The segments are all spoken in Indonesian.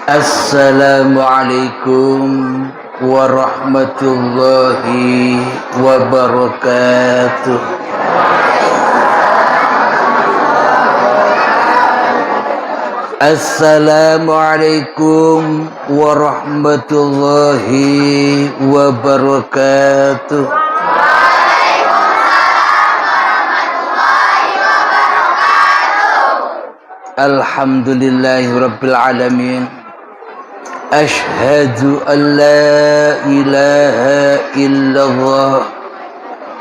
Assalamualaikum warahmatullahi wabarakatuh. Assalamualaikum warahmatullahi wabarakatuh. Alhamdulillahi rabbil alamin. Ashhadu an la ilaha illallah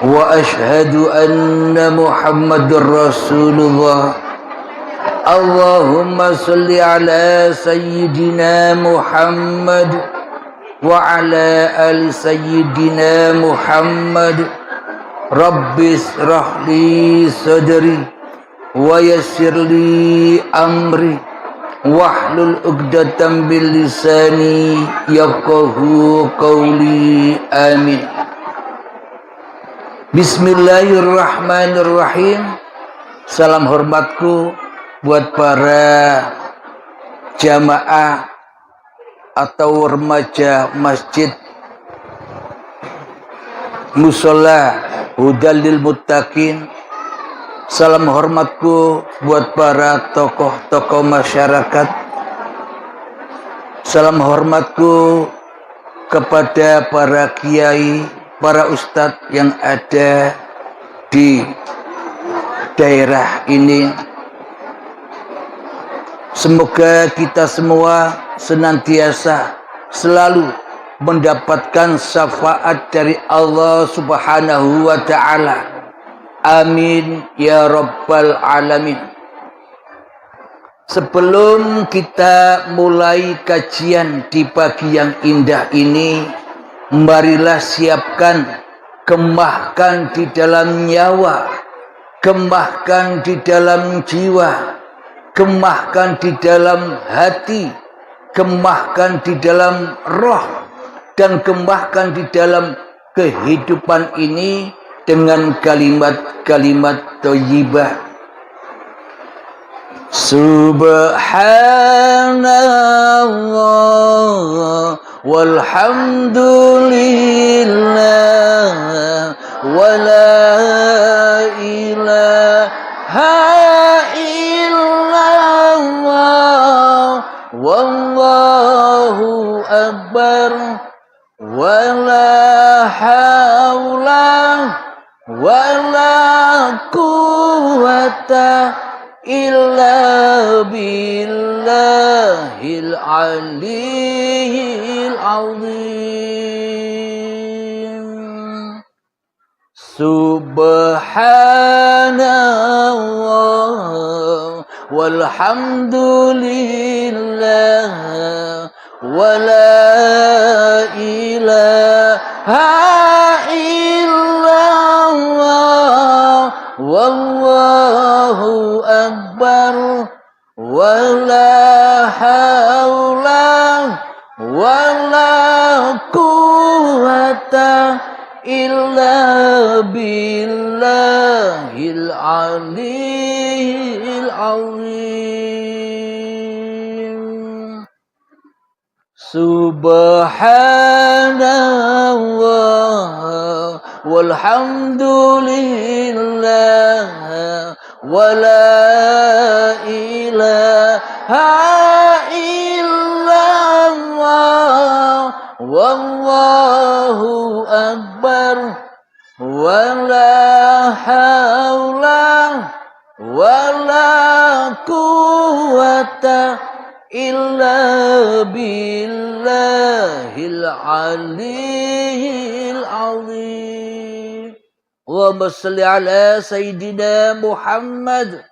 wa ashhadu anna Muhammadur Rasulullah. Allahumma salli ala sayyidina Muhammad wa ala ali sayyidina Muhammad. Rabbi israh li sadri wa yassir li amri wahlul 'uqdatam bil lisani yafqahu qawli. Amin. Bismillahirrahmanirrahim. Salam hormatku buat para jamaah atau remaja masjid Mushola Hudalil Muttaqin. Salam hormatku buat para tokoh-tokoh masyarakat. Salam hormatku kepada para kiai, para ustadz yang ada di daerah ini. Semoga kita semua senantiasa selalu mendapatkan syafaat dari Allah Subhanahu wa ta'ala. Amin ya rabbal alamin. Sebelum kita mulai kajian di pagi yang indah ini, marilah siapkan, kemahkan di dalam nyawa, kemahkan di dalam jiwa, kemahkan di dalam hati, kemahkan di dalam roh, dan kemahkan di dalam kehidupan ini dengan kalimat-kalimat thayyibah. Subhanallah walhamdulillah wa la ilaha illallah wallahu akbar wa la haula wa la quwwata illa billahil aliyyil azim. Subhanallah walhamdulillah wa la ilaha illallah wallahu akbar wa la haula wa la quwwata illa billahil aliyyil azim. Subhanallah walhamdulillah wa la ilaha illallah wallahu akbar wa la haula wa la quwwata illa billahil aliyyil azim. Allahumma shalli ala sayyidina Muhammad.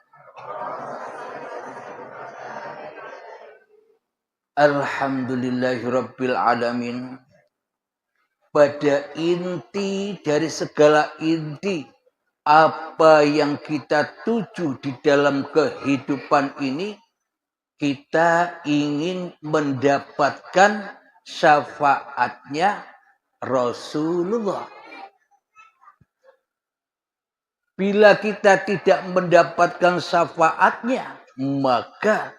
Alhamdulillahirabbil alamin. Pada inti dari segala inti apa yang kita tuju di dalam kehidupan ini, kita ingin mendapatkan syafaatnya Rasulullah. Bila kita tidak mendapatkan syafaatnya, maka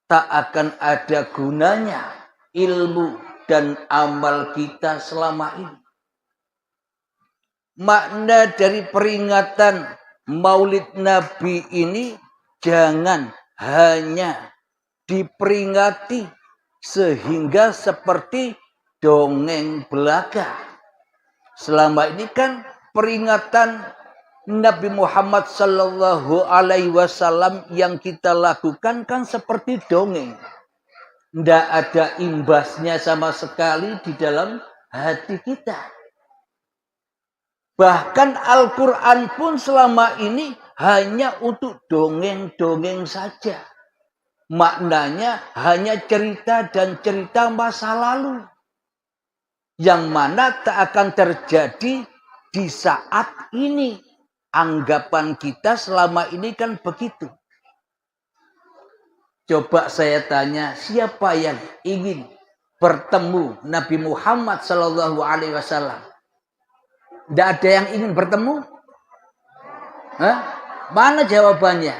tak akan ada gunanya ilmu dan amal kita selama ini. Makna dari peringatan Maulid Nabi ini jangan hanya diperingati sehingga seperti dongeng belaka. Selama ini kan peringatan Nabi Muhammad Sallallahu Alaihi Wasallam yang kita lakukan kan seperti dongeng. Tidak ada imbasnya sama sekali di dalam hati kita. Bahkan Al-Quran pun selama ini hanya untuk dongeng-dongeng saja. Maknanya hanya cerita dan cerita masa lalu. Yang mana tak akan terjadi di saat ini. Anggapan kita selama ini kan begitu. Coba saya tanya, siapa yang ingin bertemu Nabi Muhammad Sallallahu Alaihi Wasallam? Tidak ada yang ingin bertemu? Hah? Mana jawabannya?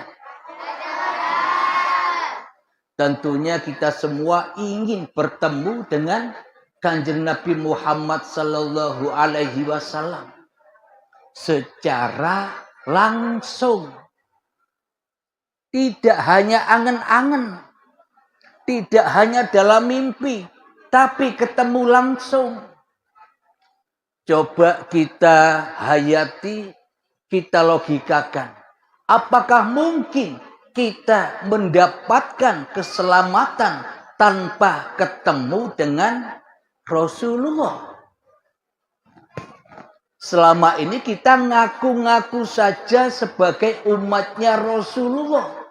Tentunya kita semua ingin bertemu dengan Kanjeng Nabi Muhammad Sallallahu Alaihi Wasallam secara langsung. Tidak hanya angen-angen, tidak hanya dalam mimpi, tapi ketemu langsung. Coba kita hayati, kita logikakan. Apakah mungkin kita mendapatkan keselamatan tanpa ketemu dengan Rasulullah? Selama ini kita ngaku-ngaku saja sebagai umatnya Rasulullah.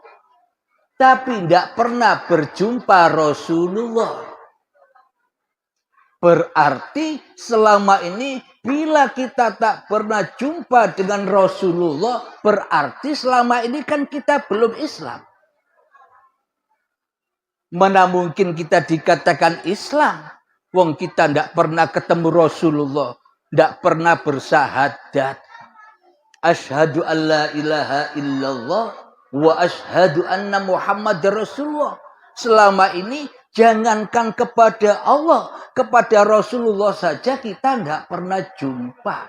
Tapi tidak pernah berjumpa Rasulullah. Berarti selama ini bila kita tak pernah jumpa dengan Rasulullah, berarti selama ini kan kita belum Islam. Mana mungkin kita dikatakan Islam? Wong kita tidak pernah ketemu Rasulullah, tidak pernah bersahadat. Asyhadu an la ilaha illallah wa asyhadu anna Muhammad Rasulullah. Selama ini jangankan kepada Allah, kepada Rasulullah saja kita tidak pernah jumpa.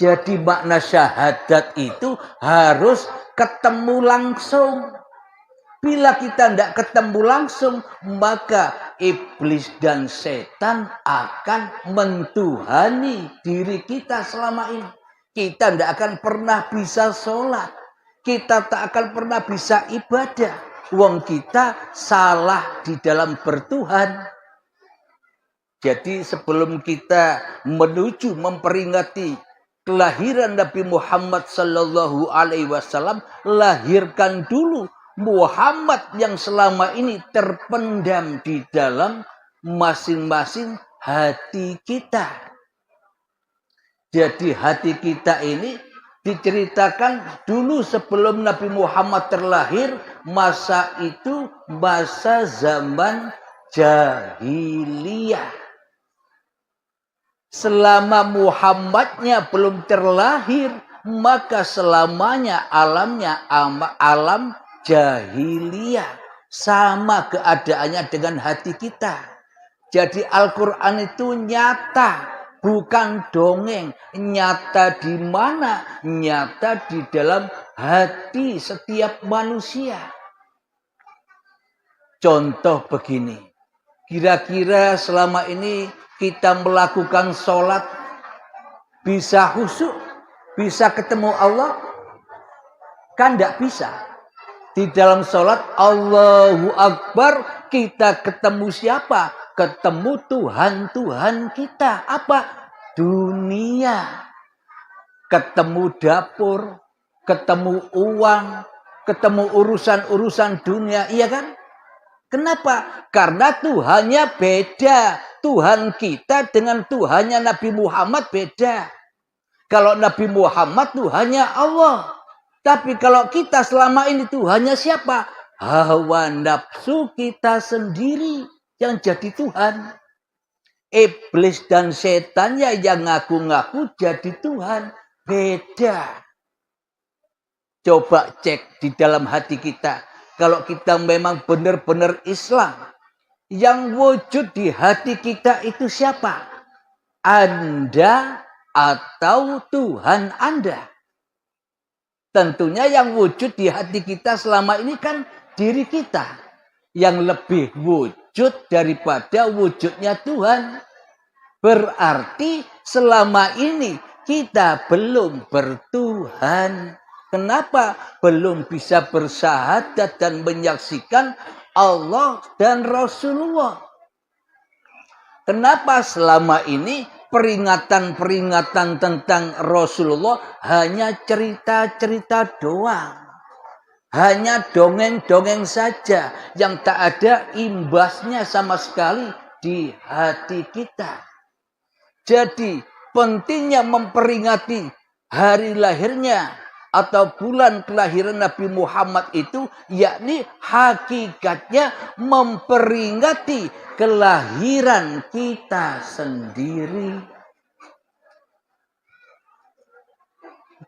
Jadi makna syahadat itu harus ketemu langsung. Bila kita tidak ketemu langsung, maka iblis dan setan akan mentuhani diri kita selama ini. Kita tidak akan pernah bisa sholat. Kita tak akan pernah bisa ibadah. Wong kita salah di dalam bertuhan. Jadi sebelum kita menuju memperingati kelahiran Nabi Muhammad Sallallahu Alaihi Wasallam, lahirkan dulu Muhammad yang selama ini terpendam di dalam masing-masing hati kita. Jadi hati kita ini diceritakan dulu sebelum Nabi Muhammad terlahir, masa itu masa zaman jahiliyah. Selama Muhammadnya belum terlahir, maka selamanya alamnya alam jahiliyah. Sama keadaannya dengan hati kita. Jadi Al-Quran itu nyata. Bukan dongeng, nyata di mana? Nyata di dalam hati setiap manusia. Contoh begini, kira-kira selama ini kita melakukan sholat, bisa khusyuk, bisa ketemu Allah? Kan tidak bisa. Di dalam sholat Allahu Akbar, kita ketemu siapa? Ketemu Tuhan kita. Apa? Dunia. Ketemu dapur, ketemu uang, ketemu urusan-urusan dunia. Iya kan? Kenapa? Karena Tuhannya beda. Tuhan kita dengan Tuhannya Nabi Muhammad beda. Kalau Nabi Muhammad Tuhannya Allah. Tapi kalau kita selama ini Tuhannya siapa? Hawa nafsu kita sendiri yang jadi Tuhan. Iblis dan setannya yang ngaku-ngaku jadi Tuhan. Beda. Coba cek di dalam hati kita. kalau kita memang benar-benar Islam. Yang wujud di hati kita itu siapa? Anda atau Tuhan Anda? Tentunya yang wujud di hati kita selama ini kan diri kita. Yang lebih wujud daripada wujudnya Tuhan. Berarti selama ini kita belum bertuhan. Kenapa belum bisa bersahadat dan menyaksikan Allah dan Rasulullah? Kenapa selama ini peringatan-peringatan tentang Rasulullah hanya cerita-cerita doang? Hanya dongeng-dongeng saja yang tak ada imbasnya sama sekali di hati kita. Jadi pentingnya memperingati hari lahirnya atau bulan kelahiran Nabi Muhammad itu, yakni hakikatnya memperingati kelahiran kita sendiri.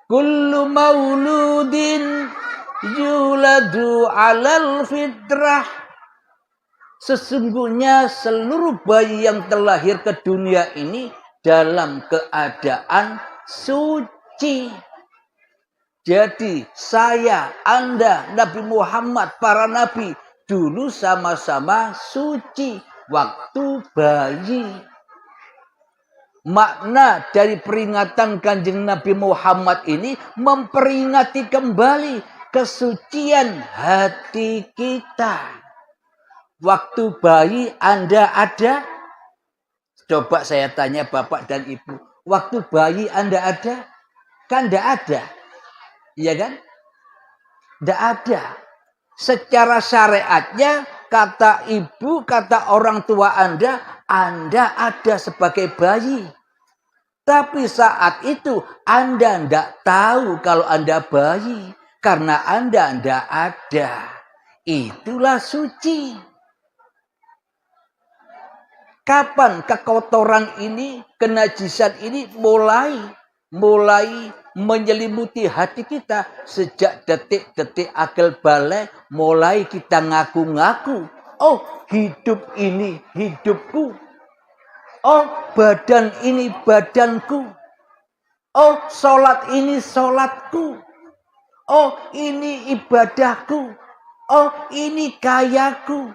Kullu mauludin yuladu alal fitrah. Sesungguhnya seluruh bayi yang terlahir ke dunia ini dalam keadaan suci. Jadi saya, Anda, Nabi Muhammad, para nabi dulu sama-sama suci waktu bayi. Makna dari peringatan Kanjeng Nabi Muhammad ini memperingati kembali kesucian hati kita. Waktu bayi Anda ada? Coba saya tanya Bapak dan Ibu. Waktu bayi Anda ada? Kan tidak ada. Iya kan? Tidak ada. Secara syariatnya, kata ibu, kata orang tua Anda ada sebagai bayi. Tapi saat itu Anda tidak tahu kalau Anda bayi. Karena Anda tidak ada. Itulah suci. Kapan kekotoran ini, kenajisan ini mulai menyelimuti hati kita? Sejak detik-detik akil balik mulai kita ngaku-ngaku. Oh, hidup ini hidupku. Oh, badan ini badanku. Oh, sholat ini sholatku. Oh, ini ibadahku. Oh, ini kayaku.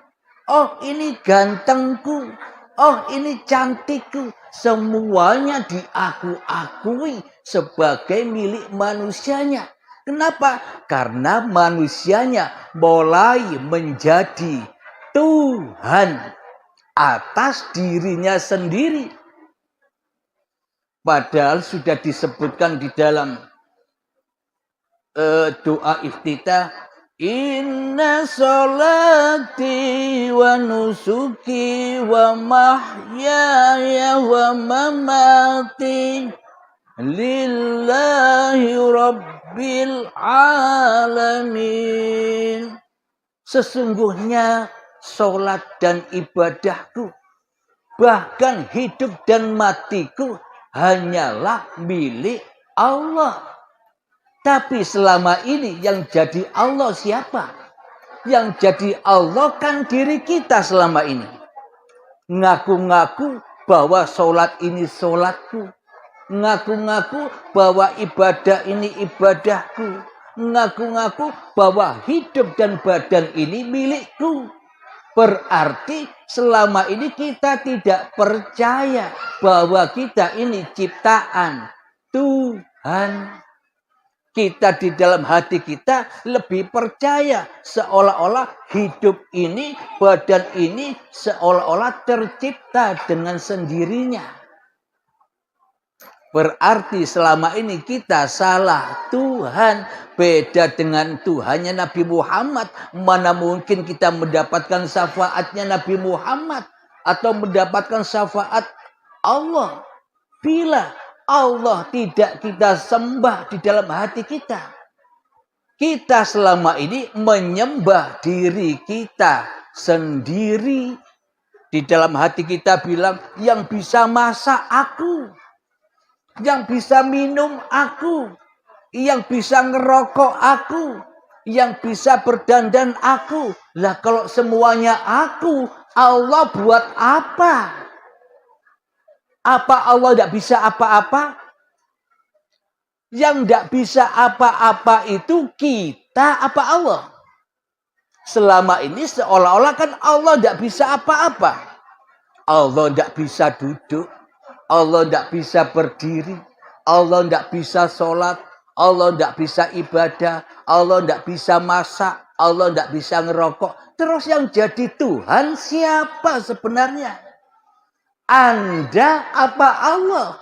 Oh, ini gantengku. Oh, ini cantikku. Semuanya diaku-akui sebagai milik manusianya. Kenapa? Karena manusianya mulai menjadi Tuhan atas dirinya sendiri. Padahal sudah disebutkan di dalam doa iftitah, inna sholati wa nusuki wa mahyaya wa mamati lillahi rabbil alamin. Sesungguhnya sholat dan ibadahku, bahkan hidup dan matiku hanyalah milik Allah. Tapi selama ini yang jadi Allah siapa? Yang jadi Allah kan diri kita selama ini. Ngaku-ngaku bahwa sholat ini sholatku. Ngaku-ngaku bahwa ibadah ini ibadahku. Ngaku-ngaku bahwa hidup dan badan ini milikku. Berarti selama ini kita tidak percaya bahwa kita ini ciptaan Tuhan. Kita di dalam hati kita lebih percaya seolah-olah hidup ini, badan ini seolah-olah tercipta dengan sendirinya. Berarti selama ini kita salah Tuhan. Beda dengan Tuhannya Nabi Muhammad. Mana mungkin kita mendapatkan syafaatnya Nabi Muhammad atau mendapatkan syafaat Allah bila Allah tidak kita sembah di dalam hati kita. Kita selama ini menyembah diri kita sendiri. Di dalam hati kita bilang, yang bisa masak aku. Yang bisa minum aku. Yang bisa ngerokok aku. Yang bisa berdandan aku. Lah kalau semuanya aku, Allah buat apa? Apa Allah tidak bisa apa-apa? Yang tidak bisa apa-apa itu kita apa Allah? Selama ini seolah-olah kan Allah tidak bisa apa-apa. Allah tidak bisa duduk. Allah tidak bisa berdiri. Allah tidak bisa sholat. Allah tidak bisa ibadah. Allah tidak bisa masak. Allah tidak bisa ngerokok. Terus yang jadi Tuhan siapa sebenarnya? Anda apa Allah?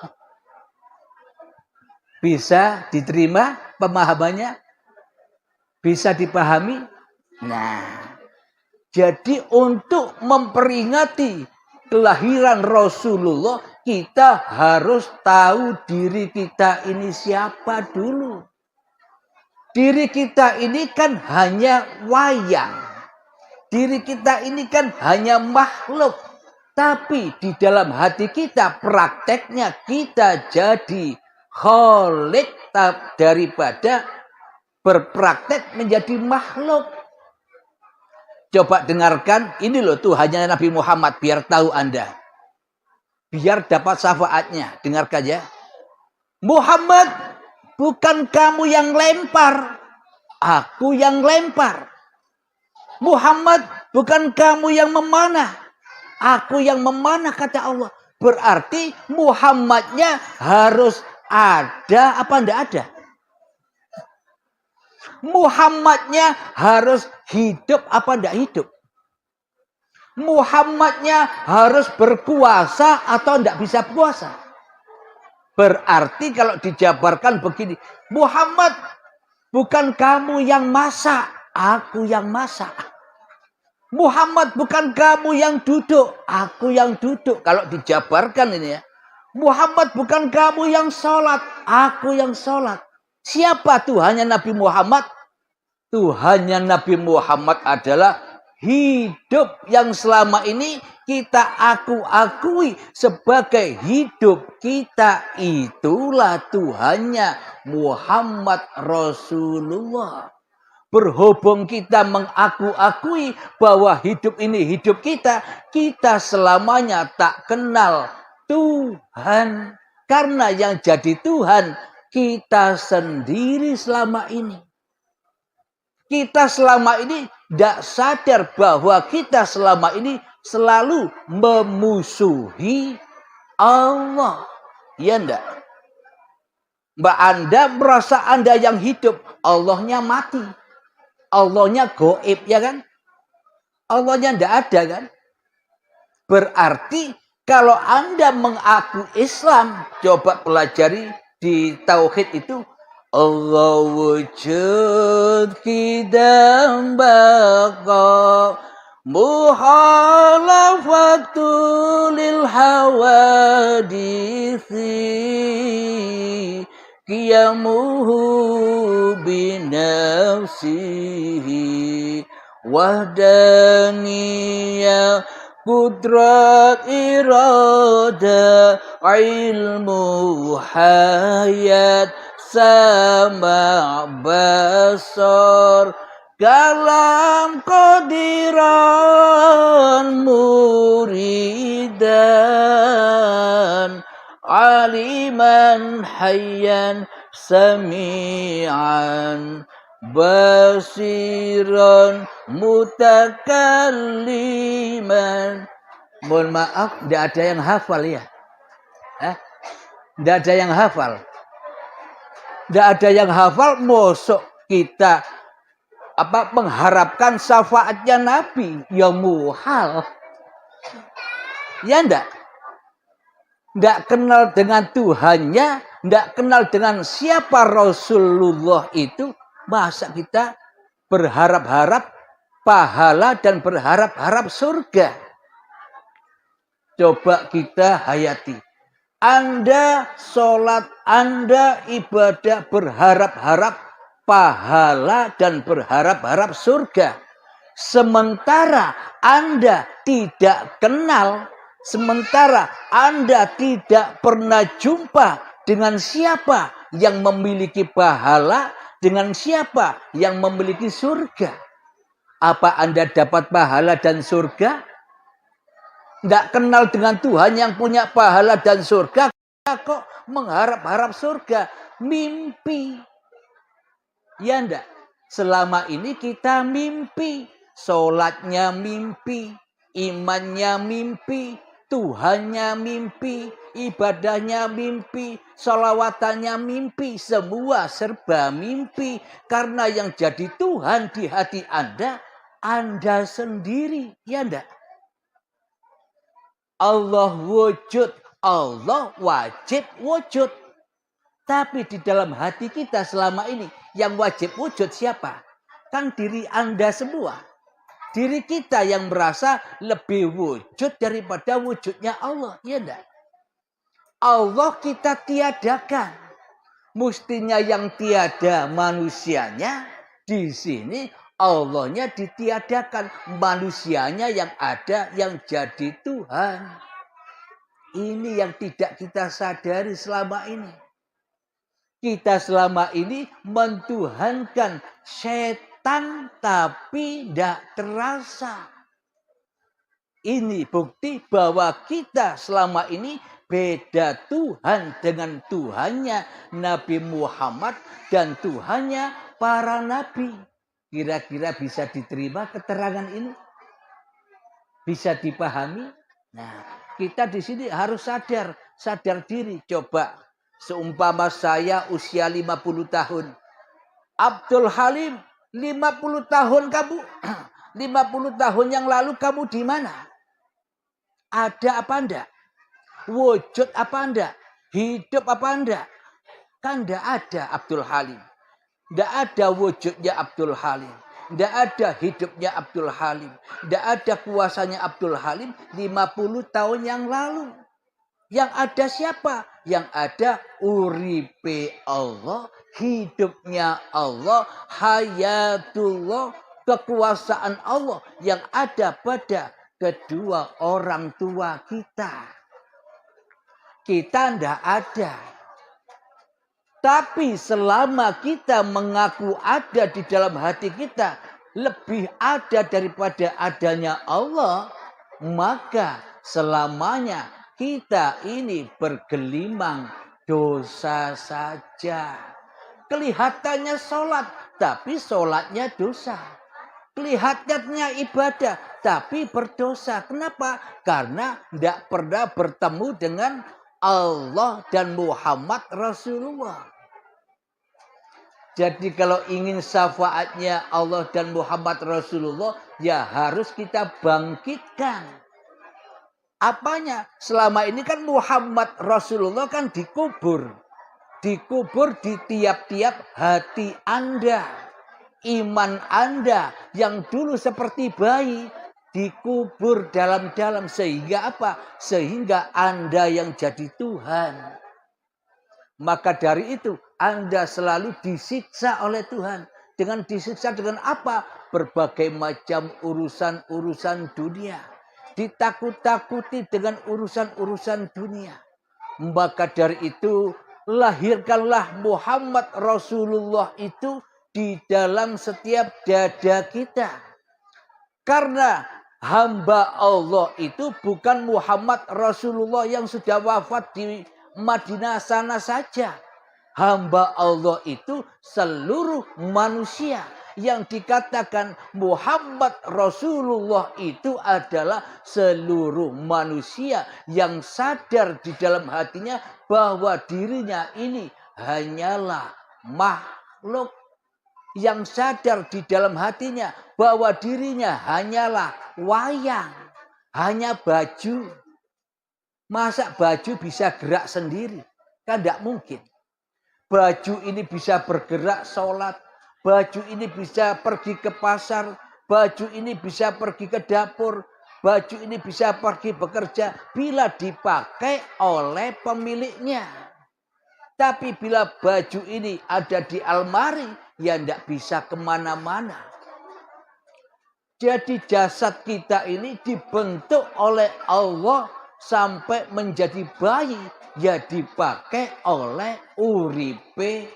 Bisa diterima pemahamannya? Bisa dipahami? Nah, jadi untuk memperingati kelahiran Rasulullah, kita harus tahu diri kita ini siapa dulu. Diri kita ini kan hanya wayang. Diri kita ini kan hanya makhluk. Tapi di dalam hati kita prakteknya kita jadi khalik daripada berpraktek menjadi makhluk. Coba dengarkan, ini loh Tuhannya Nabi Muhammad, biar tahu Anda. Biar dapat syafaatnya, dengarkan ya. Muhammad, bukan kamu yang lempar, aku yang lempar. Muhammad, bukan kamu yang memanah, aku yang memanah, kata Allah. Berarti Muhammadnya harus ada apa enggak ada? Muhammadnya harus hidup apa enggak hidup? Muhammadnya harus berkuasa atau enggak bisa puasa? Berarti kalau dijabarkan begini, Muhammad, bukan kamu yang masak, aku yang masak. Muhammad, bukan kamu yang duduk, aku yang duduk. Kalau dijabarkan ini ya. Muhammad, bukan kamu yang sholat, aku yang sholat. Siapa Tuhannya Nabi Muhammad? Tuhannya Nabi Muhammad adalah hidup yang selama ini kita akui sebagai hidup kita. Itulah Tuhannya Muhammad Rasulullah. Berhubung kita mengakui bahwa hidup ini hidup kita, kita selamanya tak kenal Tuhan. Karena yang jadi Tuhan kita sendiri selama ini. Kita selama ini tidak sadar bahwa kita selama ini selalu memusuhi Allah. Ya enggak? Mbak Anda merasa Anda yang hidup, Allahnya mati. Allahnya goib, ya kan? Allahnya tidak ada, kan? Berarti kalau Anda mengaku Islam, coba pelajari di tauhid itu, Allah wujud kidam baqa muhalafatu lil hawadisi qiyamuhu binafsihi wahdaniyah kudrat irada ilmu hayat sama basar kalam qadiran muridan aliman hayyan sami'an basiran mutakalliman. Mohon maaf, tidak ada yang hafal ya. Tidak ada yang hafal. Tidak ada yang hafal, mosok kita mengharapkan syafaatnya Nabi, ya muhal. Ya enggak? Tidak kenal dengan Tuhannya, tidak kenal dengan siapa Rasulullah itu, masa kita berharap-harap pahala dan berharap-harap surga? Coba kita hayati. Anda sholat, Anda ibadah berharap-harap pahala dan berharap-harap surga. Sementara Anda tidak kenal, sementara Anda tidak pernah jumpa dengan siapa yang memiliki pahala Dengan siapa yang memiliki surga? Apa Anda dapat pahala dan surga? Tidak kenal dengan Tuhan yang punya pahala dan surga, kok mengharap-harap surga? Mimpi. Ya enggak? Selama ini kita mimpi. Sholatnya mimpi. Imannya mimpi. Tuhannya mimpi. Ibadahnya mimpi. Sholawatannya mimpi. Semua serba mimpi. Karena yang jadi Tuhan di hati Anda sendiri. Ya enggak? Allah wujud. Allah wajib wujud. Tapi di dalam hati kita selama ini yang wajib wujud siapa? Kan diri Anda semua. Diri kita yang merasa lebih wujud daripada wujudnya Allah. Ya enggak? Allah kita tiadakan. Mestinya yang tiada manusianya. Di sini Allahnya ditiadakan. Manusianya yang ada yang jadi Tuhan. Ini yang tidak kita sadari selama ini. Kita selama ini mentuhankan setan tapi tidak terasa. Ini bukti bahwa kita selama ini beda Tuhan dengan Tuhannya Nabi Muhammad dan Tuhannya para nabi. Kira-kira bisa diterima keterangan ini? Bisa dipahami? Nah, kita di sini harus sadar diri. Coba. Seumpama saya usia 50 tahun. Abdul Halim, 50 tahun kamu. 50 tahun yang lalu kamu di mana? Ada apa enggak? Wujud apa enggak? Hidup apa enggak? Kan enggak ada Abdul Halim. Enggak ada wujudnya Abdul Halim. Enggak ada hidupnya Abdul Halim. Enggak ada kuasanya Abdul Halim 50 tahun yang lalu. Yang ada siapa? Yang ada uripe Allah, hidupnya Allah, hayatullah, kekuasaan Allah yang ada pada kedua orang tua kita. Kita tidak ada. Tapi selama kita mengaku ada di dalam hati kita, lebih ada daripada adanya Allah, maka selamanya kita ini bergelimang dosa saja. Kelihatannya sholat, tapi sholatnya dosa. Kelihatannya ibadah, tapi berdosa. Kenapa? Karena tidak pernah bertemu dengan Allah dan Muhammad Rasulullah. Jadi kalau ingin syafaatnya Allah dan Muhammad Rasulullah, ya harus kita bangkitkan. Apanya? Selama ini kan Muhammad Rasulullah kan dikubur. Dikubur di tiap-tiap hati Anda. Iman Anda yang dulu seperti bayi dikubur dalam-dalam. Sehingga apa? Sehingga Anda yang jadi Tuhan. Maka dari itu Anda selalu disiksa oleh Tuhan. Dengan disiksa dengan apa? Berbagai macam urusan-urusan dunia. Ditakut-takuti dengan urusan-urusan dunia. Maka dari itu lahirkanlah Muhammad Rasulullah itu di dalam setiap dada kita. Karena hamba Allah itu bukan Muhammad Rasulullah yang sudah wafat di Madinah sana saja. Hamba Allah itu seluruh manusia. Yang dikatakan Muhammad Rasulullah itu adalah seluruh manusia yang sadar di dalam hatinya bahwa dirinya ini hanyalah makhluk. Yang sadar di dalam hatinya bahwa dirinya hanyalah wayang, hanya baju. Masa baju bisa gerak sendiri? Kan tidak mungkin. Baju ini bisa bergerak sholat. Baju ini bisa pergi ke pasar. Baju ini bisa pergi ke dapur. Baju ini bisa pergi bekerja bila dipakai oleh pemiliknya. Tapi bila baju ini ada di almari, ya tidak bisa kemana-mana. Jadi jasad kita ini dibentuk oleh Allah sampai menjadi bayi. Ya dipakai oleh uripe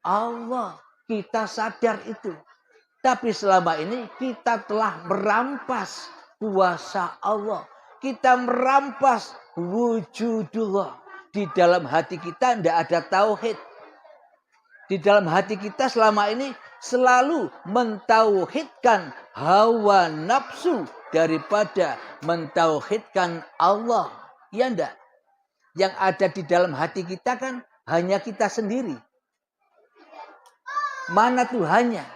Allah. Kita sadar itu. Tapi selama ini kita telah merampas kuasa Allah. Kita merampas wujudullah. Di dalam hati kita tidak ada tauhid. Di dalam hati kita selama ini selalu mentauhidkan hawa nafsu daripada mentauhidkan Allah. Ya enggak? Yang ada di dalam hati kita kan hanya kita sendiri. Mana Tuhannya?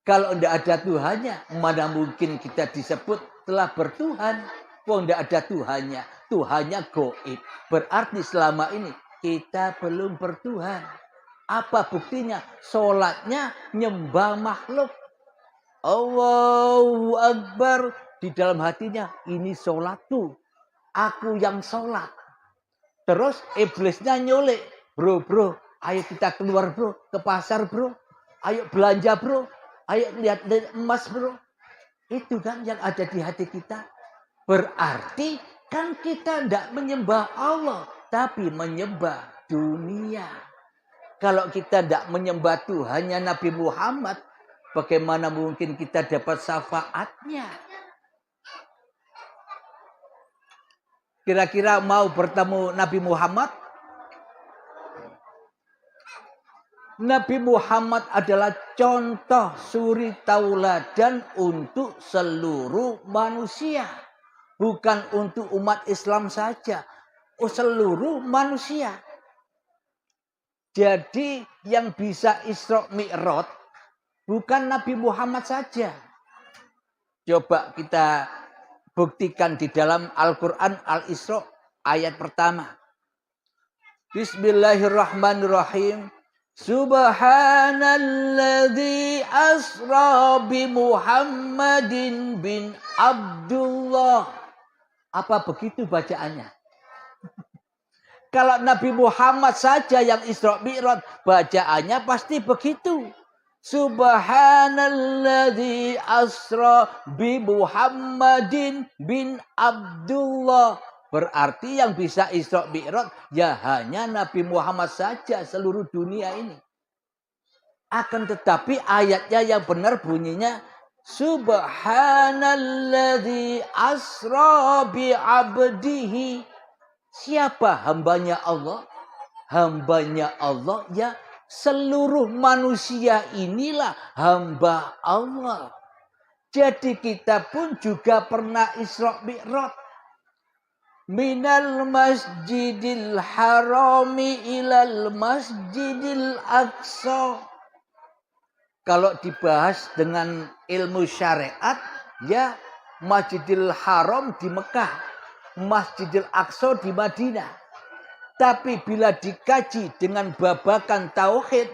Kalau tidak ada Tuhannya, mana mungkin kita disebut telah bertuhan? Wong tidak ada Tuhannya. Tuhannya gaib. Berarti selama ini kita belum bertuhan. Apa buktinya? Sholatnya nyembah makhluk. Allahu Akbar. Di dalam hatinya, ini sholatku. Aku yang sholat. Terus iblisnya nyulik. Bro, ayo kita keluar bro. Ke pasar bro. Ayo belanja bro. Ayo lihat emas bro. Itu kan yang ada di hati kita. Berarti kan kita tidak menyembah Allah. Tapi menyembah dunia. Kalau kita tidak menyembah Tuhannya Nabi Muhammad. Bagaimana mungkin kita dapat syafaatnya? Kira-kira mau bertemu Nabi Muhammad? Nabi Muhammad adalah contoh suri tauladan untuk seluruh manusia. Bukan untuk umat Islam saja. Seluruh manusia. Jadi yang bisa Isra Mi'raj bukan Nabi Muhammad saja. Coba kita buktikan di dalam Al-Quran Al-Isra ayat pertama. Bismillahirrahmanirrahim. Subhanalladzi asra bi Muhammadin bin Abdullah. Apa begitu bacaannya? Kalau Nabi Muhammad saja yang Isra Mi'raj, bacaannya pasti begitu. Subhanalladzi asra bi Muhammadin bin Abdullah. Berarti yang bisa Isra Mi'raj ya hanya Nabi Muhammad saja seluruh dunia ini. Akan tetapi ayatnya yang benar bunyinya Subhanalladzi asra bi abdihi. Siapa hambanya Allah? Hambanya Allah ya seluruh manusia inilah hamba Allah. Jadi kita pun juga pernah Isra Mi'raj. Minal masjidil harami ilal masjidil aqsa. Kalau dibahas dengan ilmu syariat, ya Masjidil Haram di Mekah, Masjidil Aqsa di Madinah. Tapi bila dikaji dengan babakan tauhid,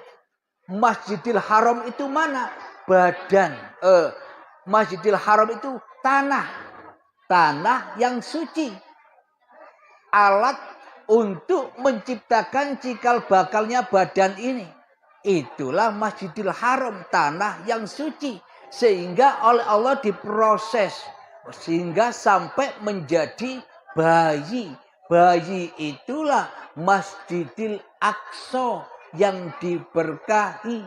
Masjidil Haram itu mana? Badan. Masjidil Haram itu tanah. Tanah yang suci. Alat untuk menciptakan cikal bakalnya badan ini. Itulah Masjidil Haram, tanah yang suci. Sehingga oleh Allah diproses. Sehingga sampai menjadi bayi. Bayi itulah Masjidil Aqsa yang diberkahi.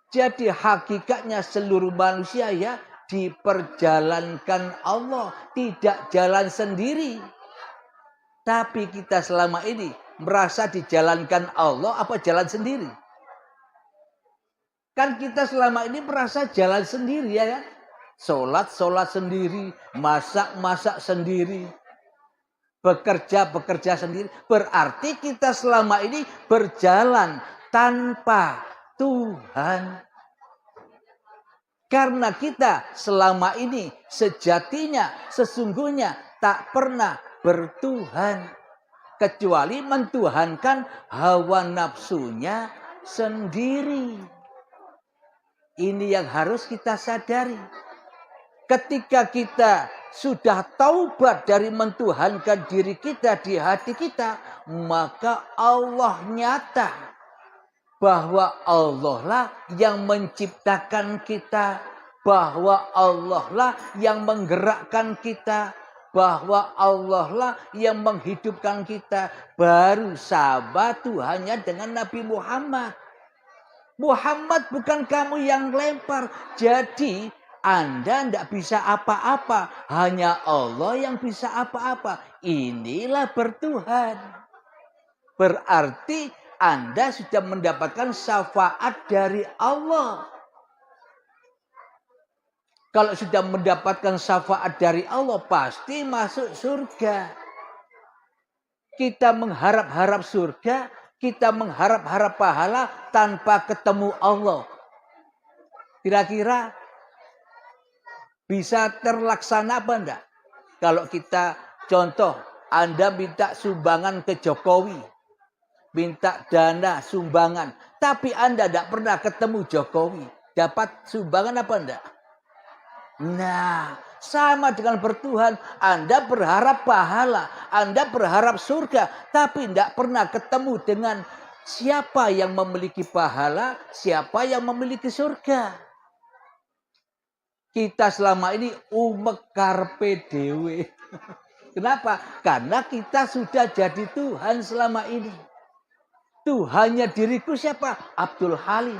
Jadi hakikatnya seluruh manusia ya diperjalankan Allah. Tidak jalan sendiri. Tapi kita selama ini merasa dijalankan Allah apa jalan sendiri? Kan kita selama ini merasa jalan sendiri ya kan? Sholat sendiri, masak sendiri, bekerja sendiri. Berarti kita selama ini berjalan tanpa Tuhan. Karena kita selama ini sejatinya, sesungguhnya tak pernah bertuhan. Kecuali mentuhankan hawa nafsunya sendiri. Ini yang harus kita sadari. Ketika kita sudah taubat dari mentuhankan diri kita di hati kita, maka Allah nyata bahwa Allah lah yang menciptakan kita, bahwa Allah lah yang menggerakkan kita, bahwa Allah lah yang menghidupkan kita. Baru sahabat Tuhannya dengan Nabi Muhammad. Muhammad bukan kamu yang lempar. Jadi Anda tidak bisa apa-apa. Hanya Allah yang bisa apa-apa. Inilah bertuhan. Berarti Anda sudah mendapatkan syafaat dari Allah. Kalau sudah mendapatkan syafaat dari Allah, pasti masuk surga. Kita mengharap-harap surga, kita mengharap-harap pahala tanpa ketemu Allah. Kira-kira bisa terlaksana apa enggak? Kalau kita contoh, Anda minta sumbangan ke Jokowi. Minta dana sumbangan. Tapi Anda tidak pernah ketemu Jokowi. Dapat sumbangan apa enggak? Nah, sama dengan bertuhan. Anda berharap pahala. Anda berharap surga. Tapi tidak pernah ketemu dengan siapa yang memiliki pahala. Siapa yang memiliki surga. Kita selama ini umekar PDW. Kenapa? Karena kita sudah jadi Tuhan selama ini. Tuhannya diriku siapa? Abdul Halim.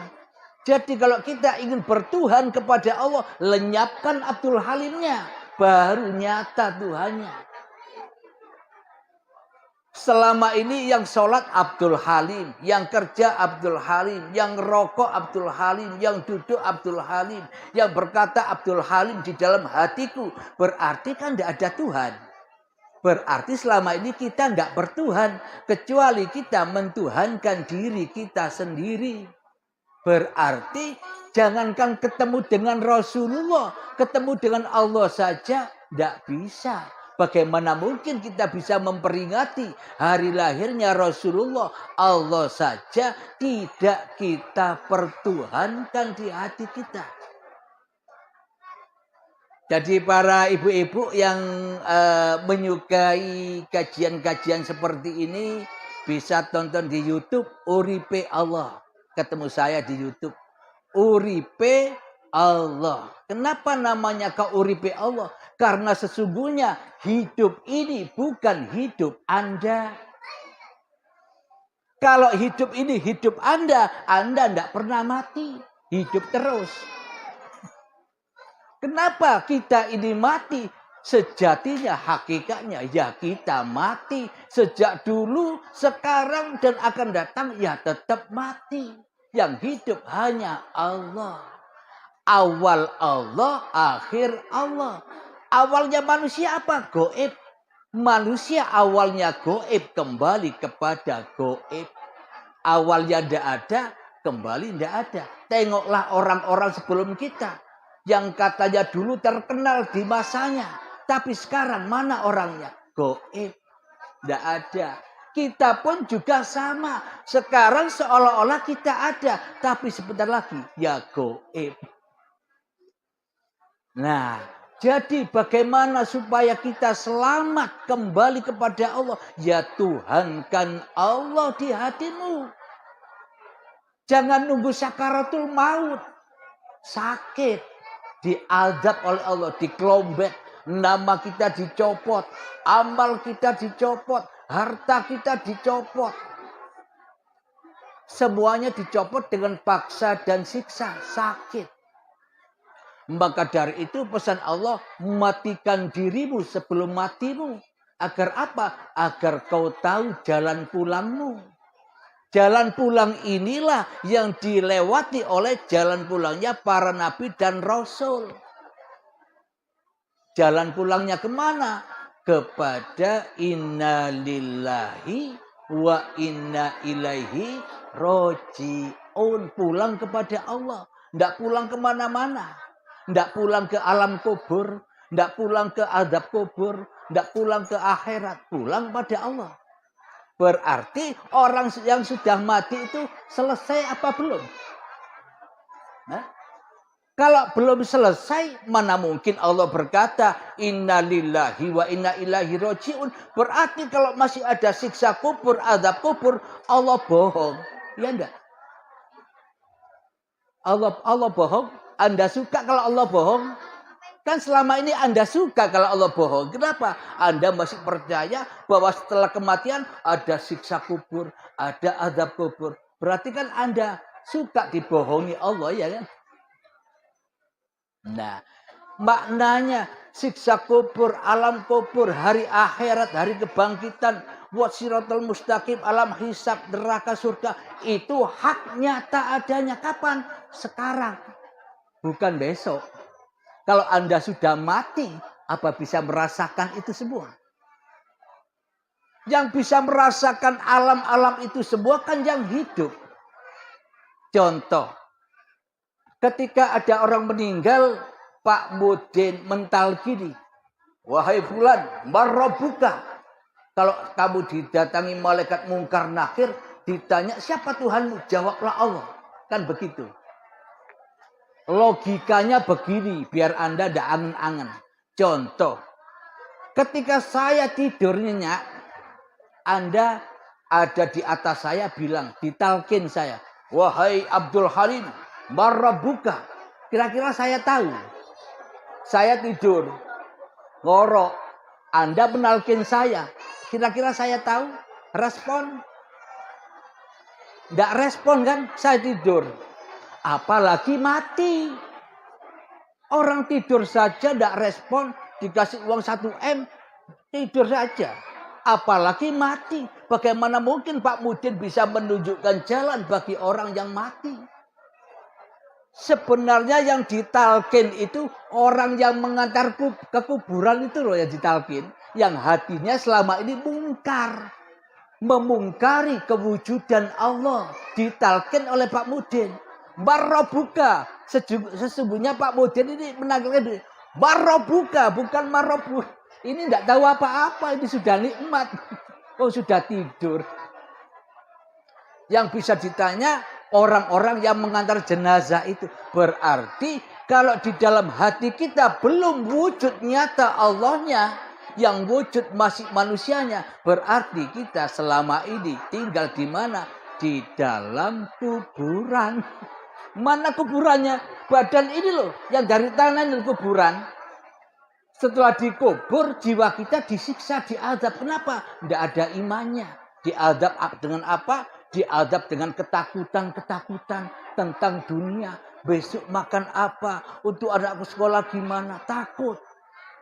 Jadi kalau kita ingin bertuhan kepada Allah, lenyapkan Abdul Halimnya. Baru nyata Tuhannya. Selama ini yang sholat Abdul Halim. Yang kerja Abdul Halim. Yang rokok Abdul Halim. Yang duduk Abdul Halim. Yang berkata Abdul Halim di dalam hatiku. Berarti kan tidak ada Tuhan. Berarti selama ini kita tidak bertuhan. Kecuali kita mentuhankan diri kita sendiri. Berarti jangankan ketemu dengan Rasulullah, ketemu dengan Allah saja tidak bisa. Bagaimana mungkin kita bisa memperingati hari lahirnya Rasulullah? Allah saja tidak kita pertuhankan di hati kita. Jadi para ibu-ibu yang menyukai kajian-kajian seperti ini bisa tonton di YouTube Uripe Allah. Ketemu saya di YouTube. Uripe Allah. Kenapa namanya ke Uripe Allah? Karena sesungguhnya hidup ini bukan hidup Anda. Kalau hidup ini hidup Anda tidak pernah mati. Hidup terus. Kenapa kita ini mati? Sejatinya, hakikatnya ya kita mati. Sejak dulu, sekarang dan akan datang ya tetap mati. Yang hidup hanya Allah. Awal Allah, akhir Allah. Awalnya manusia apa? Goib. Manusia awalnya goib, kembali kepada goib. Awalnya tidak ada, kembali tidak ada. Tengoklah orang-orang sebelum kita. Yang katanya dulu terkenal di masanya. Tapi sekarang mana orangnya? Goib. Tidak ada. Kita pun juga sama. Sekarang seolah-olah kita ada. Tapi sebentar lagi ya goib. Nah, jadi bagaimana supaya kita selamat kembali kepada Allah? Ya Tuhankan Allah di hatimu. Jangan nunggu sakaratul maut. Sakit. Diazab oleh Allah. Dikelombek. Nama kita dicopot. Amal kita dicopot. Harta kita dicopot. Semuanya dicopot dengan paksa dan siksa. Sakit. Maka dari itu pesan Allah, matikan dirimu sebelum matimu. Agar apa? Agar kau tahu jalan pulangmu. Jalan pulang inilah yang dilewati oleh jalan pulangnya para nabi dan rasul. Jalan pulangnya kemana? Kepada inna lillahi wa inna ilaihi roji'un. Pulang kepada Allah. Tidak pulang kemana-mana. Tidak pulang ke alam kubur. Tidak pulang ke azab kubur. Tidak pulang ke akhirat. Pulang pada Allah. Berarti orang yang sudah mati itu selesai apa belum? Nah, kalau belum selesai, mana mungkin Allah berkata, inna lillahi wa inna ilaihi roji'un. Berarti kalau masih ada siksa kubur, azab kubur, Allah bohong. Ya enggak? Allah bohong. Anda suka kalau Allah bohong? Kan selama ini Anda suka kalau Allah bohong. Kenapa? Anda masih percaya bahwa setelah kematian ada siksa kubur, ada azab kubur. Berarti kan Anda Suka dibohongi Allah, ya kan? Nah, maknanya siksa kubur, alam kubur, hari akhirat, hari kebangkitan, wasiratul mustaqim, alam hisab, neraka, surga, itu hak nyata adanya. Kapan? Sekarang, bukan besok. Kalau Anda sudah mati, apa bisa merasakan itu semua? Yang bisa merasakan alam-alam itu semua kan yang hidup. Contoh, ketika ada orang meninggal, Pak Mudin mentalkini, wahai fulan, marrobuka. Kalau kamu didatangi malaikat mungkar nakir, ditanya siapa Tuhanmu? Jawablah Allah. Kan begitu. Logikanya begini, biar Anda tidak angen-angen. Contoh, ketika saya tidur nyenyak, Anda ada di atas saya bilang, ditalkin saya, wahai Abdul Halim, marrobuka. Kira-kira saya tahu. Saya tidur, ngorok. Anda menalkin saya. Kira-kira saya tahu? Respon? Tidak respon kan? Saya tidur. Apalagi mati. Orang tidur saja tidak respon. Dikasih uang 1 M. Tidur saja. Apalagi mati. Bagaimana mungkin Pak Mudin bisa menunjukkan jalan bagi orang yang mati? Sebenarnya yang ditalkin itu orang yang mengantar ke kuburan itu loh yang ditalkin. Yang hatinya selama ini mungkar. Memungkari kewujudan Allah. Ditalkin oleh Pak Mudin. Marrobuka. Sesungguhnya Pak Mudin ini menanggalkan marrobuka, bukan marrobu. Ini tidak tahu apa-apa. Ini sudah nikmat. Oh sudah tidur. Yang bisa ditanya orang-orang yang mengantar jenazah itu. Berarti kalau di dalam hati kita belum wujud nyata Allahnya, yang wujud masih manusianya, berarti kita selama ini tinggal di mana? Di dalam kuburan. Mana kuburannya? Badan ini loh, yang dari tanah ini kuburan. Setelah dikubur, jiwa kita disiksa, diadab. Kenapa? Tidak ada imannya. Diadab dengan apa? Diadab dengan ketakutan-ketakutan tentang dunia. Besok makan apa? Untuk anakku sekolah gimana? Takut.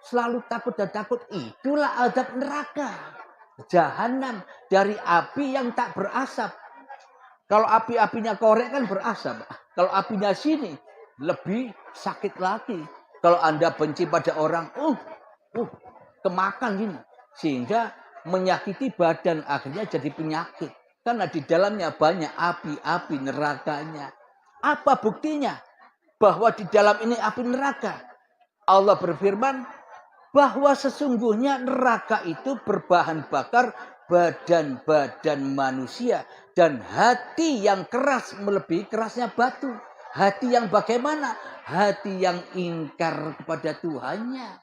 Selalu takut dan takut. Itulah adab neraka. Jahanam dari api yang tak berasap. Kalau api-apinya korek kan berasap. Kalau apinya sini lebih sakit lagi. Kalau Anda benci pada orang, kemakan gini. Sehingga menyakiti badan, akhirnya jadi penyakit. Karena di dalamnya banyak api-api nerakanya. Apa buktinya? Bahwa di dalam ini api neraka. Allah berfirman, bahwa sesungguhnya neraka itu berbahan bakar badan-badan manusia. Dan hati yang keras melebihi kerasnya batu. Hati yang bagaimana? Hati yang ingkar kepada Tuhannya.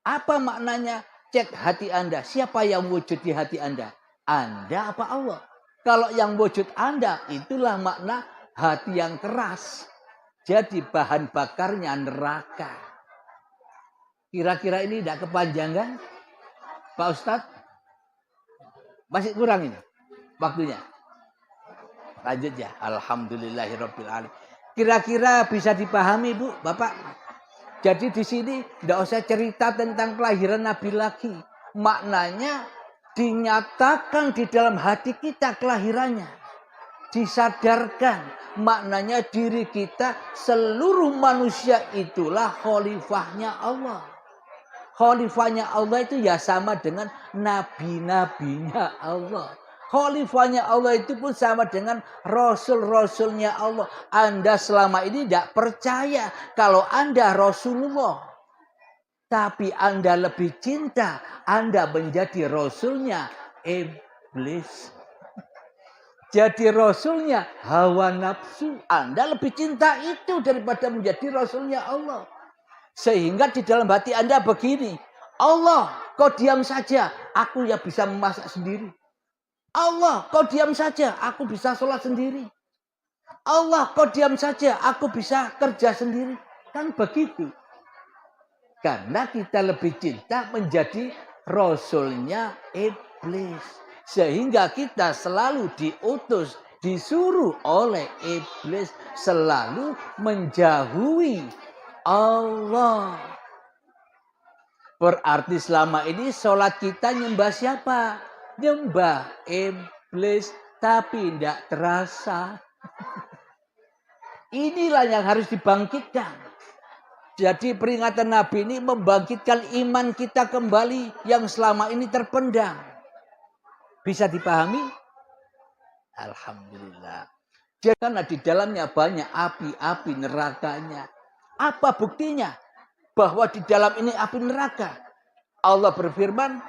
Apa maknanya? Cek hati Anda. Siapa yang wujud di hati Anda? Anda apa Allah? Kalau yang wujud Anda, itulah makna hati yang keras. Jadi bahan bakarnya neraka. Kira-kira ini tidak kepanjangan? Pak Ustadz? Masih kurang ini waktunya. Lanjut ya. Alhamdulillahirabbil alamin. Kira-kira bisa dipahami Bu, Bapak? Jadi di sini tidak usah cerita tentang kelahiran Nabi lagi. Maknanya dinyatakan di dalam hati kita kelahirannya. Disadarkan maknanya diri kita, seluruh manusia itulah khalifahnya Allah. Khalifahnya Allah itu ya sama dengan nabi-nabinya Allah. Khalifahnya Allah itu pun sama dengan rasul-rasulnya Allah. Anda selama ini tidak percaya kalau Anda Rasulullah. Tapi Anda lebih cinta. Anda menjadi rasulnya iblis. Jadi rasulnya hawa nafsu. Anda lebih cinta itu daripada menjadi rasulnya Allah. Sehingga di dalam hati Anda begini. Allah, kau diam saja. Aku ya bisa memasak sendiri. Allah, kau diam saja, aku bisa sholat sendiri. Allah, kau diam saja, aku bisa kerja sendiri. Kan begitu. Karena kita lebih cinta menjadi rasulnya iblis. Sehingga kita selalu diutus disuruh oleh iblis selalu menjauhi Allah. Berarti selama ini sholat kita nyembah siapa? Nyembah iblis, tapi tidak terasa. Inilah yang harus dibangkitkan. Jadi peringatan Nabi ini membangkitkan iman kita kembali yang selama ini terpendam. Bisa dipahami? Alhamdulillah. Jadi karena di dalamnya banyak api-api nerakanya. Apa buktinya? Bahwa di dalam ini api neraka. Allah berfirman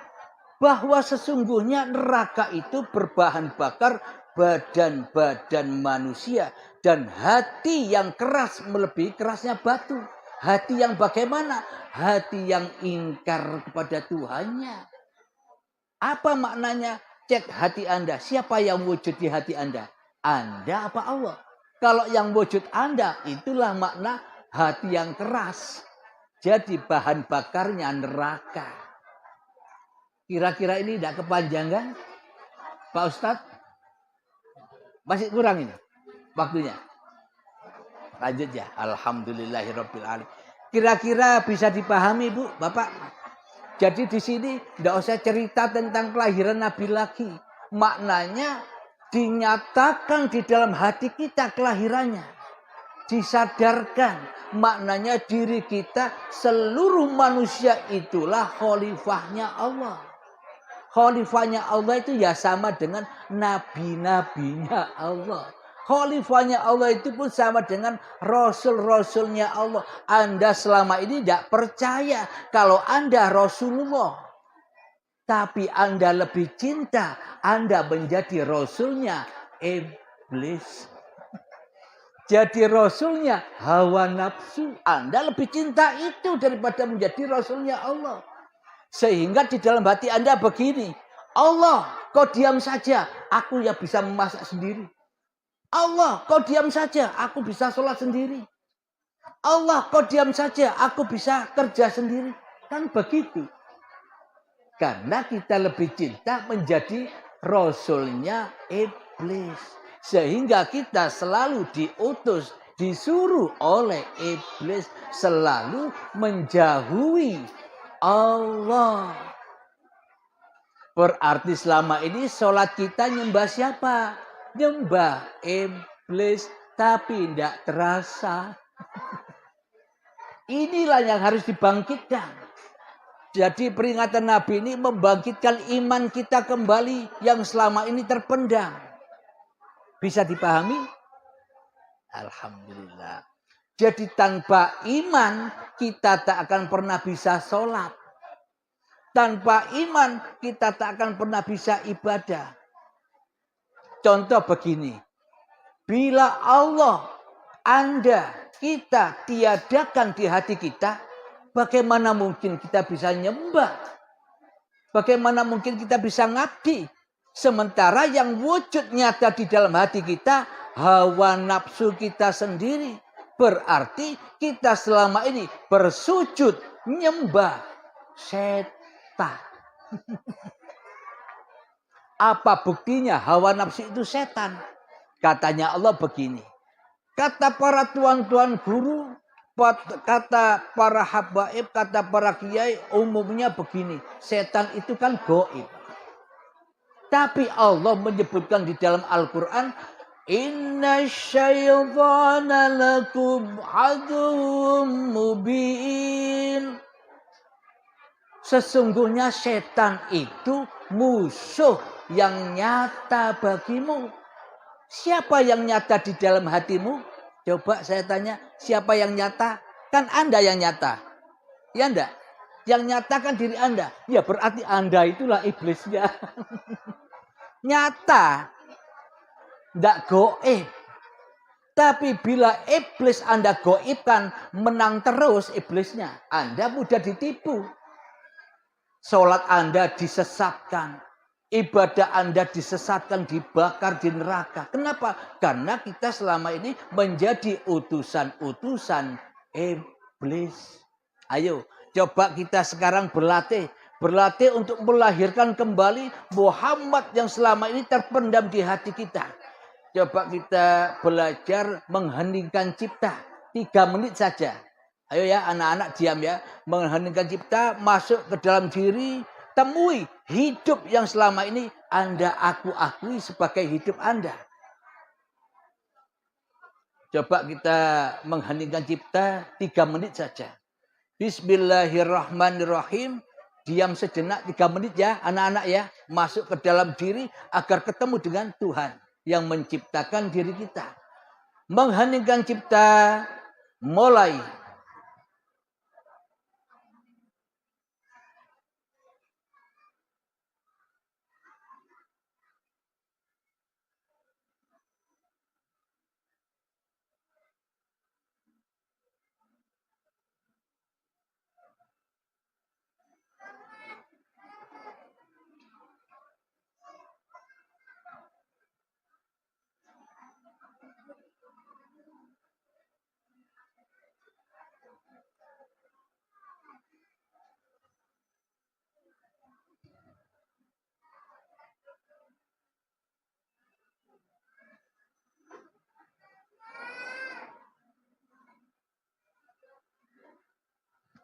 bahwa sesungguhnya neraka itu berbahan bakar badan-badan manusia. Dan hati yang keras melebihi kerasnya batu. Hati yang bagaimana? Hati yang ingkar kepada Tuhannya. Apa maknanya? Cek hati Anda. Siapa yang wujud di hati Anda? Anda apa Allah? Kalau yang wujud Anda, itulah makna hati yang keras. Jadi bahan bakarnya neraka. Kira-kira ini tidak kepanjangan? Pak Ustadz? Masih kurang ini waktunya? Lanjut ya. Alhamdulillahirabbil alamin. Kira-kira bisa dipahami Bu, Bapak? Jadi di sini tidak usah cerita tentang kelahiran Nabi lagi. Maknanya dinyatakan di dalam hati kita kelahirannya. Disadarkan maknanya diri kita seluruh manusia itulah khalifahnya Allah. Khalifahnya Allah itu ya sama dengan nabi-nabinya Allah. Khalifahnya Allah itu pun sama dengan rasul-rasulnya Allah. Anda selama ini tidak percaya kalau Anda Rasulullah. Tapi Anda lebih cinta. Anda menjadi rasulnya iblis. Jadi rasulnya hawa nafsu. Anda lebih cinta itu daripada menjadi rasulnya Allah. Sehingga di dalam hati Anda begini. Allah, kau diam saja. Aku ya bisa memasak sendiri. Allah, kau diam saja, aku bisa sholat sendiri. Allah, kau diam saja, aku bisa kerja sendiri. Kan begitu. Karena kita lebih cinta menjadi rasulnya iblis. Sehingga kita selalu diutus, disuruh oleh iblis selalu menjauhi Allah. Berarti selama ini sholat kita nyembah siapa? Nyembah iblis, tapi tidak terasa. Inilah yang harus dibangkitkan. Jadi peringatan Nabi ini membangkitkan iman kita kembali yang selama ini terpendam. Bisa dipahami? Alhamdulillah. Jadi tanpa iman kita tak akan pernah bisa sholat. Tanpa iman kita tak akan pernah bisa ibadah. Contoh begini, bila Allah, Anda, kita tiadakan di hati kita, bagaimana mungkin kita bisa nyembah? Bagaimana mungkin kita bisa ngabdi? Sementara yang wujud nyata di dalam hati kita, hawa nafsu kita sendiri. Berarti kita selama ini bersujud nyembah setan. Apa buktinya hawa nafsu itu setan? Katanya Allah begini. Kata para tuan-tuan guru, kata para habaib, kata para kiai umumnya begini. Setan itu kan gaib. Tapi Allah menyebutkan di dalam Al-Quran. Inna syaitana lakum aduwwum mubin. Sesungguhnya setan itu musuh yang nyata bagimu. Siapa yang nyata di dalam hatimu? Coba saya tanya, siapa yang nyata? Kan Anda yang nyata. Ya enggak? Yang nyata kan diri Anda. Ya berarti Anda itulah iblisnya. Nyata. Enggak goib. Tapi bila iblis Anda goibkan, menang terus iblisnya. Anda mudah ditipu. Sholat Anda disesatkan. Ibadah Anda disesatkan, dibakar di neraka. Kenapa? Karena kita selama ini menjadi utusan-utusan iblis. Ayo, coba kita sekarang berlatih. Berlatih untuk melahirkan kembali Muhammad yang selama ini terpendam di hati kita. Coba kita belajar mengheningkan cipta. 3 menit saja. Ayo ya anak-anak diam ya. Mengheningkan cipta, masuk ke dalam diri. Temui hidup yang selama ini Anda akui sebagai hidup Anda. Coba kita mengheningkan cipta 3 menit saja. Bismillahirrahmanirrahim. Diam sejenak 3 menit ya anak-anak ya. Masuk ke dalam diri agar ketemu dengan Tuhan yang menciptakan diri kita. Mengheningkan cipta, mulai.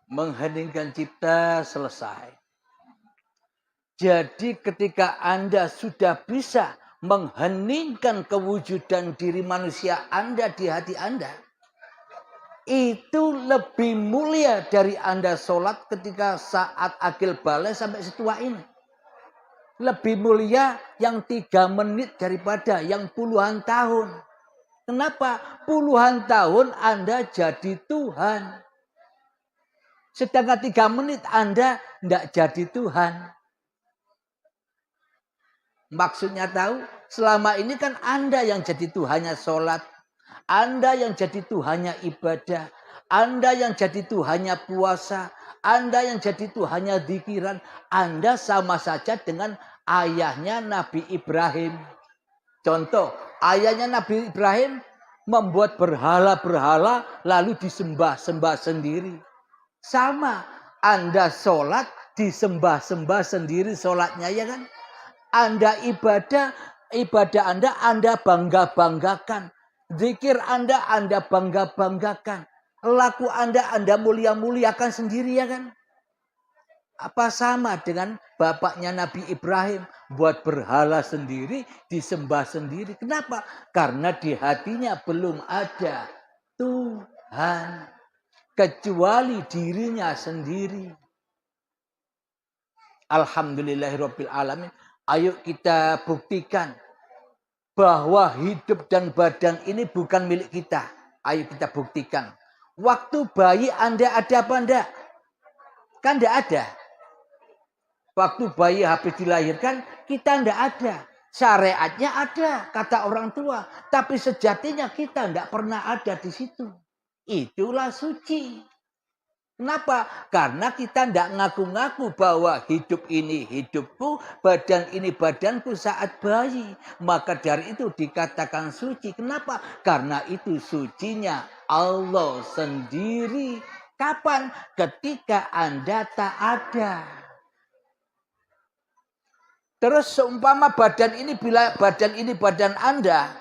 Mengheningkan cipta selesai. Jadi ketika Anda sudah bisa mengheningkan kewujudan diri manusia Anda di hati Anda, itu lebih mulia dari Anda sholat ketika saat akil balik sampai setua ini. Lebih mulia yang 3 menit daripada yang puluhan tahun. Kenapa? Puluhan tahun Anda jadi Tuhan. Sedangkan 3 menit Anda tidak jadi Tuhan. Maksudnya tahu? Selama ini kan Anda yang jadi Tuhannya sholat. Anda yang jadi Tuhannya ibadah. Anda yang jadi Tuhannya puasa. Anda yang jadi Tuhannya dzikiran. Anda sama saja dengan ayahnya Nabi Ibrahim. Contoh, ayahnya Nabi Ibrahim membuat berhala-berhala lalu disembah-sembah sendiri. Sama, Anda sholat, disembah-sembah sendiri sholatnya ya kan. Anda ibadah Anda bangga-banggakan. Zikir Anda bangga-banggakan. Laku Anda mulia-muliakan sendiri ya kan. Apa sama dengan bapaknya Nabi Ibrahim. Buat berhala sendiri, disembah sendiri. Kenapa? Karena di hatinya belum ada Tuhan. Kecuali dirinya sendiri. Alhamdulillahirabbil alamin. Ayo kita buktikan bahwa hidup dan badan ini bukan milik kita. Ayo kita buktikan. Waktu bayi Anda ada apa enggak? Kan enggak ada. Waktu bayi habis dilahirkan kita enggak ada. Syariatnya ada, kata orang tua. Tapi sejatinya kita enggak pernah ada di situ. Itulah suci. Kenapa? Karena kita tidak ngaku-ngaku bahwa hidup ini hidupku, badan ini badanku saat bayi. Maka dari itu dikatakan suci. Kenapa? Karena itu sucinya Allah sendiri. Kapan? Ketika Anda tak ada. Terus seumpama badan ini badan Anda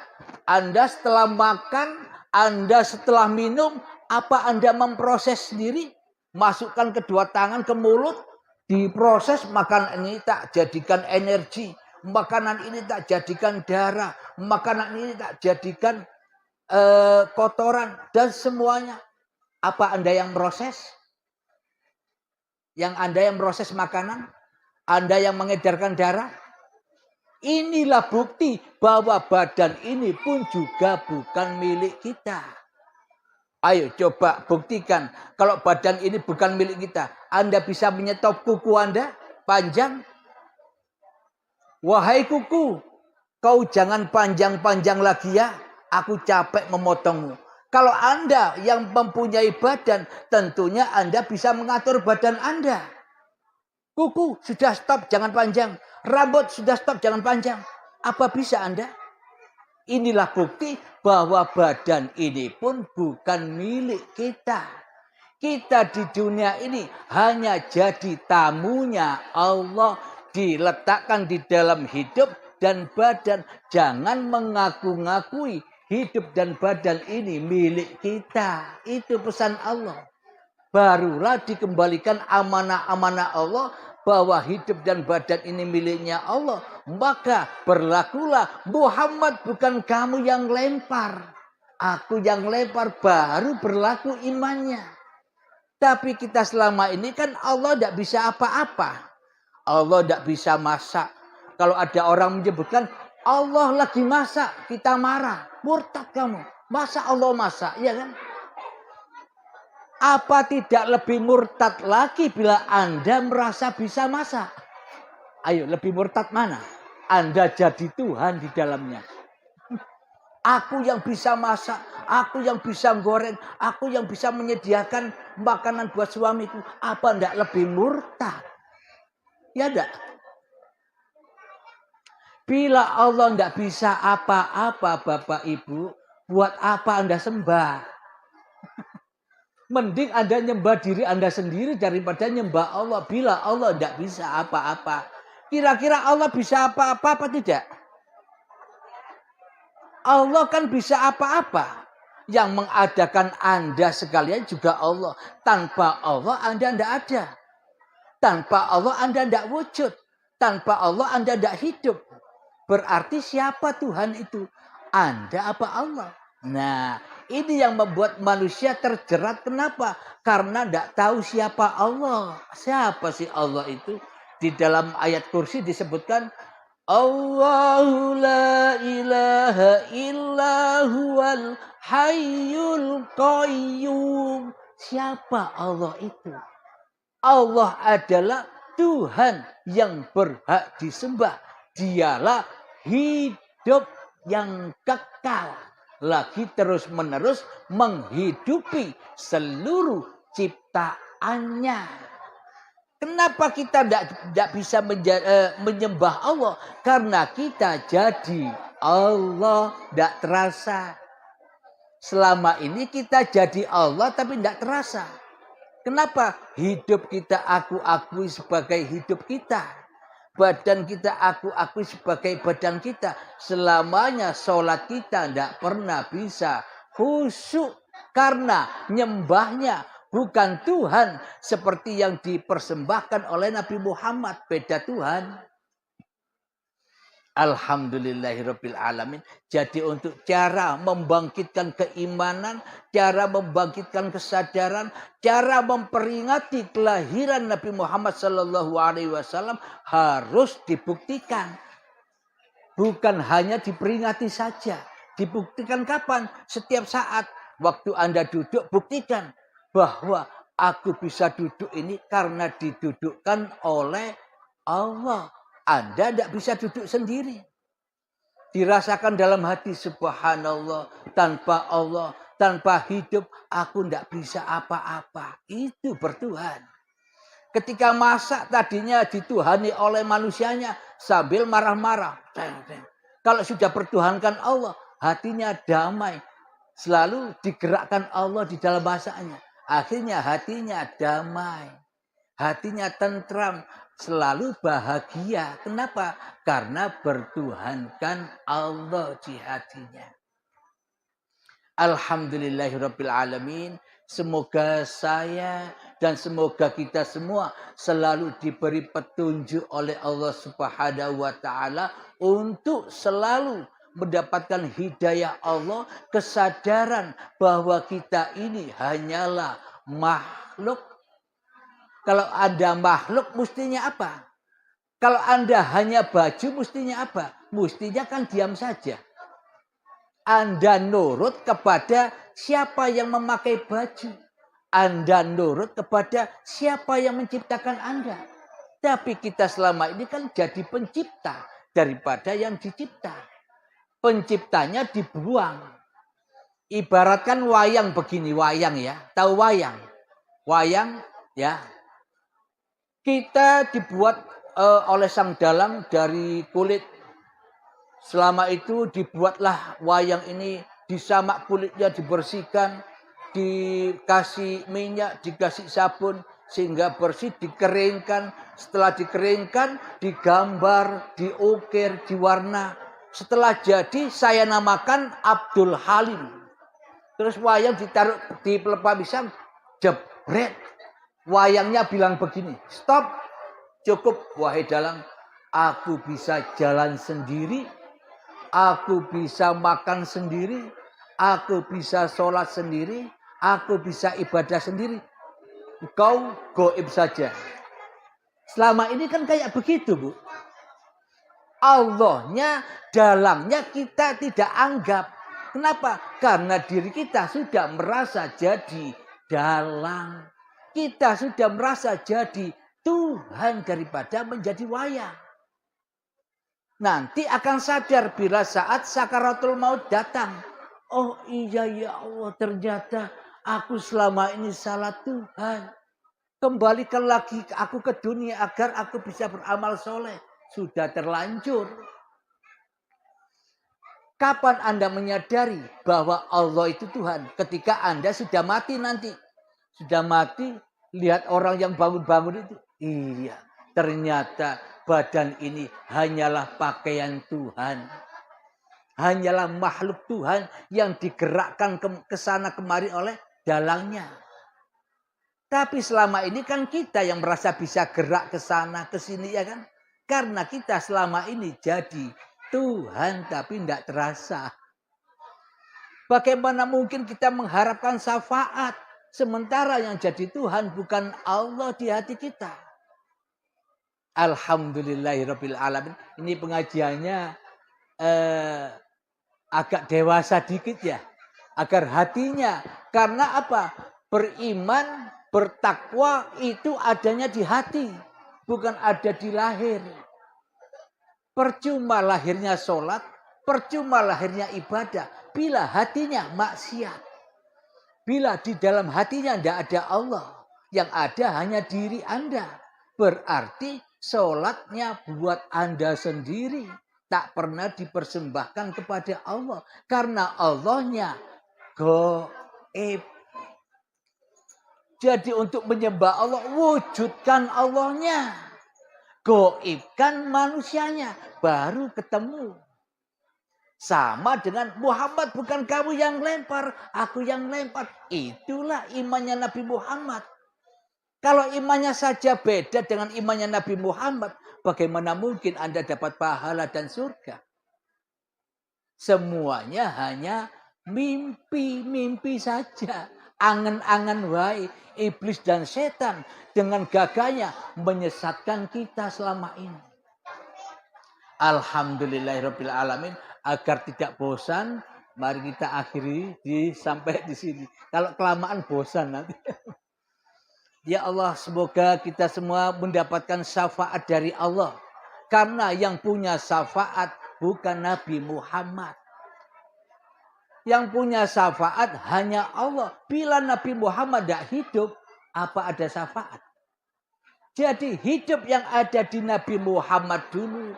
setelah makan, Anda setelah minum, apa Anda memproses sendiri? Masukkan kedua tangan ke mulut, diproses, makanan ini tak jadikan energi, makanan ini tak jadikan darah, makanan ini tak jadikan kotoran, dan semuanya. Apa Anda yang proses? Yang Anda yang proses makanan? Anda yang mengedarkan darah? Inilah bukti bahwa badan ini pun juga bukan milik kita. Ayo coba buktikan. Kalau badan ini bukan milik kita, Anda bisa menyetop kuku Anda panjang? Wahai kuku, kau jangan panjang-panjang lagi ya. Aku capek memotongmu. Kalau Anda yang mempunyai badan, tentunya Anda bisa mengatur badan Anda. Kuku sudah stop, jangan panjang. Rambut sudah stop, jangan panjang. Apa bisa Anda? Inilah bukti bahwa badan ini pun bukan milik kita. Kita di dunia ini hanya jadi tamunya Allah. Diletakkan di dalam hidup dan badan. Jangan mengaku-ngakui hidup dan badan ini milik kita. Itu pesan Allah. Barulah dikembalikan amanah-amanah Allah bahwa hidup dan badan ini miliknya Allah. Maka berlakulah Muhammad bukan kamu yang lempar. Aku yang lempar, baru berlaku imannya. Tapi kita selama ini kan Allah tidak bisa apa-apa. Allah tidak bisa masak. Kalau ada orang menyebutkan Allah lagi masak, kita marah. Murtad kamu. Masa Allah masak, ya kan? Apa tidak lebih murtad lagi bila Anda merasa bisa masak? Ayo, lebih murtad mana? Anda jadi Tuhan di dalamnya. Aku yang bisa masak, aku yang bisa goreng, aku yang bisa menyediakan makanan buat suamiku. Apa enggak lebih murtad? Ya enggak? Bila Allah enggak bisa apa-apa Bapak Ibu, buat apa Anda sembah? Mending Anda nyembah diri Anda sendiri daripada nyembah Allah. Bila Allah tidak bisa apa-apa. Kira-kira Allah bisa apa-apa tidak? Allah kan bisa apa-apa. Yang mengadakan Anda sekalian juga Allah. Tanpa Allah Anda tidak ada. Tanpa Allah Anda tidak wujud. Tanpa Allah Anda tidak hidup. Berarti siapa Tuhan itu? Anda apa Allah? Nah, ini yang membuat manusia terjerat. Kenapa? Karena tidak tahu siapa Allah. Siapa sih Allah itu? Di dalam ayat kursi disebutkan Allahu la ilaha illa huwal hayyul qayyum. Siapa Allah itu? Allah adalah Tuhan yang berhak disembah. Dialah hidup yang kekal. Lagi terus-menerus menghidupi seluruh ciptaannya. Kenapa kita tidak bisa menyembah Allah? Karena kita jadi Allah tidak terasa. Selama ini kita jadi Allah tapi tidak terasa. Kenapa? Hidup kita aku-akui sebagai hidup kita. Badan kita aku-akui sebagai badan kita. Selamanya sholat kita tidak pernah bisa khusyuk. Karena nyembahnya bukan Tuhan. Seperti yang dipersembahkan oleh Nabi Muhammad. Beda Tuhan. Alhamdulillahirrabbilalamin. Jadi untuk cara membangkitkan keimanan, cara membangkitkan kesadaran, cara memperingati kelahiran Nabi Muhammad SAW harus dibuktikan. Bukan hanya diperingati saja. Dibuktikan kapan? Setiap saat. Waktu Anda duduk, buktikan bahwa aku bisa duduk ini karena didudukkan oleh Allah. Anda tidak bisa duduk sendiri. Dirasakan dalam hati, subhanallah, tanpa Allah, tanpa hidup, aku tidak bisa apa-apa. Itu bertuhan. Ketika masak tadinya dituhani oleh manusianya sambil marah-marah. Kalau sudah bertuhankan Allah, hatinya damai. Selalu digerakkan Allah di dalam masaknya. Akhirnya hatinya damai. Hatinya tentram. Selalu bahagia. Kenapa? Karena bertuhankan Allah di hatinya. Alhamdulillahirrabbilalamin. Semoga saya dan semoga kita semua selalu diberi petunjuk oleh Allah Subhanahu wa Ta'ala untuk selalu mendapatkan hidayah Allah, kesadaran bahwa kita ini hanyalah makhluk. Kalau Anda makhluk, mestinya apa? Kalau Anda hanya baju, mestinya apa? Mestinya kan diam saja. Anda nurut kepada siapa yang memakai baju. Anda nurut kepada siapa yang menciptakan Anda. Tapi kita selama ini kan jadi pencipta daripada yang dicipta. Penciptanya dibuang. Ibaratkan wayang begini, wayang ya. Tahu wayang? Wayang ya. Kita dibuat oleh sang dalang dari kulit. Selama itu dibuatlah wayang ini, disamak kulitnya, dibersihkan, dikasih minyak, dikasih sabun, sehingga bersih, dikeringkan. Setelah dikeringkan, digambar, diukir, diwarna. Setelah jadi, saya namakan Abdul Halim. Terus wayang ditaruh di pelepah pisang, jebret. Wayangnya bilang begini, stop, cukup wahai dalang. Aku bisa jalan sendiri, aku bisa makan sendiri, aku bisa sholat sendiri, aku bisa ibadah sendiri. Kau goib saja. Selama ini kan kayak begitu, Bu. Allahnya, dalangnya kita tidak anggap. Kenapa? Karena diri kita sudah merasa jadi dalang. Kita sudah merasa jadi Tuhan daripada menjadi wayang. Nanti akan sadar bila saat sakaratul maut datang. Oh iya ya Allah, ternyata aku selama ini salah Tuhan. Kembalikan lagi aku ke dunia agar aku bisa beramal soleh. Sudah terlanjur. Kapan Anda menyadari bahwa Allah itu Tuhan? Ketika Anda sudah mati nanti. Sudah mati, lihat orang yang bangun-bangun itu. Iya, ternyata badan ini hanyalah pakaian Tuhan. Hanyalah makhluk Tuhan yang digerakkan ke sana kemari oleh dalangnya. Tapi selama ini kan kita yang merasa bisa gerak ke sana, ke sini ya kan. Karena kita selama ini jadi Tuhan tapi tidak terasa. Bagaimana mungkin kita mengharapkan syafaat. Sementara yang jadi Tuhan bukan Allah di hati kita. Alhamdulillahirabbil alamin. Ini pengajiannya agak dewasa dikit ya. Agar hatinya. Karena apa? Beriman, bertakwa itu adanya di hati. Bukan ada di lahir. Percuma lahirnya sholat. Percuma lahirnya ibadah. Bila hatinya maksiat. Bila di dalam hatinya tidak ada Allah. Yang ada hanya diri Anda. Berarti sholatnya buat Anda sendiri. Tak pernah dipersembahkan kepada Allah. Karena Allahnya gaib. Jadi untuk menyembah Allah, wujudkan Allahnya. Gaibkan manusianya. Baru ketemu. Sama dengan Muhammad, bukan kamu yang lempar, aku yang lempar. Itulah imannya Nabi Muhammad. Kalau imannya saja beda dengan imannya Nabi Muhammad, bagaimana mungkin Anda dapat pahala dan surga? Semuanya hanya mimpi-mimpi saja. Angan-angan wae. Iblis dan setan dengan gagahnya menyesatkan kita selama ini. Alhamdulillahirabbil alamin. Agar tidak bosan, mari kita akhiri sampai di sini. Kalau kelamaan bosan nanti. Ya Allah, semoga kita semua mendapatkan syafaat dari Allah. Karena yang punya syafaat bukan Nabi Muhammad. Yang punya syafaat hanya Allah. Bila Nabi Muhammad tidak hidup, apa ada syafaat? Jadi hidup yang ada di Nabi Muhammad dulu.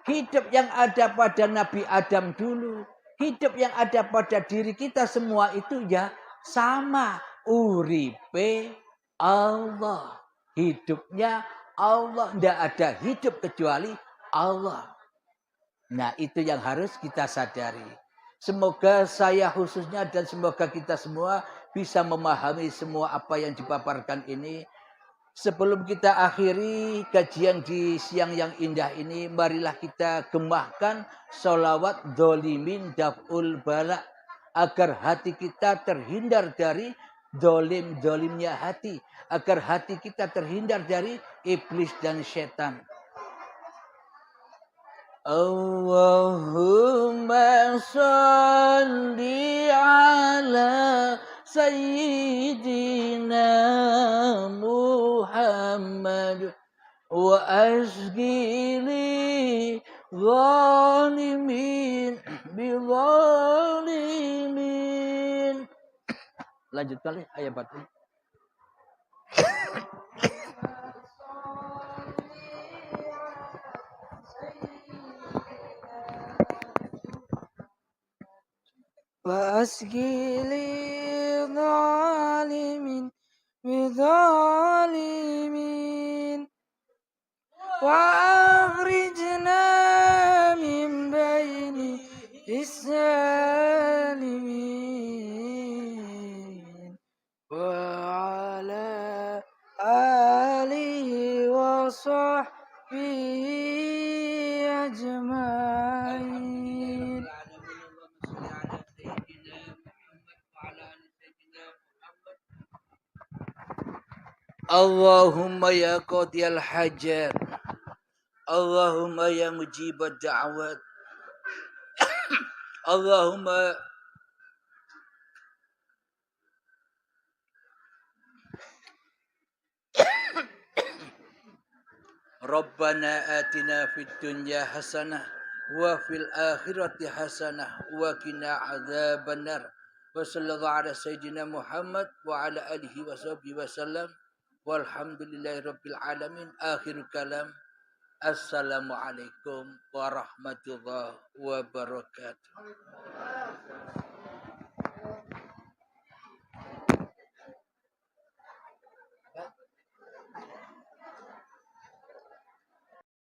Hidup yang ada pada Nabi Adam dulu. Hidup yang ada pada diri kita semua itu ya sama. Uripe Allah. Hidupnya Allah. Tidak ada hidup kecuali Allah. Nah itu yang harus kita sadari. Semoga saya khususnya dan semoga kita semua bisa memahami semua apa yang dipaparkan ini. Sebelum kita akhiri kajian di siang yang indah ini, marilah kita gemahkan sholawat dolimin daf'ul bala. Agar hati kita terhindar dari dolim-dolimnya hati. Agar hati kita terhindar dari iblis dan setan. Allahumma sholli ala Sayyidina Muhammad wa asgili zalimin bizalimin. Lanjut kali ayat 40. وأسقي ظالمين بظالمين وأخرجنا من بين السالمين وعلى آله وصحبه أجمعين. Allahumma ya qadiyal hajat, Allahumma ya mujibad da'awat, Allahumma Rabbana atina fid dunya hasanah wa fil akhirati hasanah wa qina adzabannar. Wa sallallahu ala sayyidina Muhammad wa ala alihi wa sahbihi wa sallam. Walhamdulillahi rabbil alamin. Akhir kalam. Assalamualaikum warahmatullahi wabarakatuh.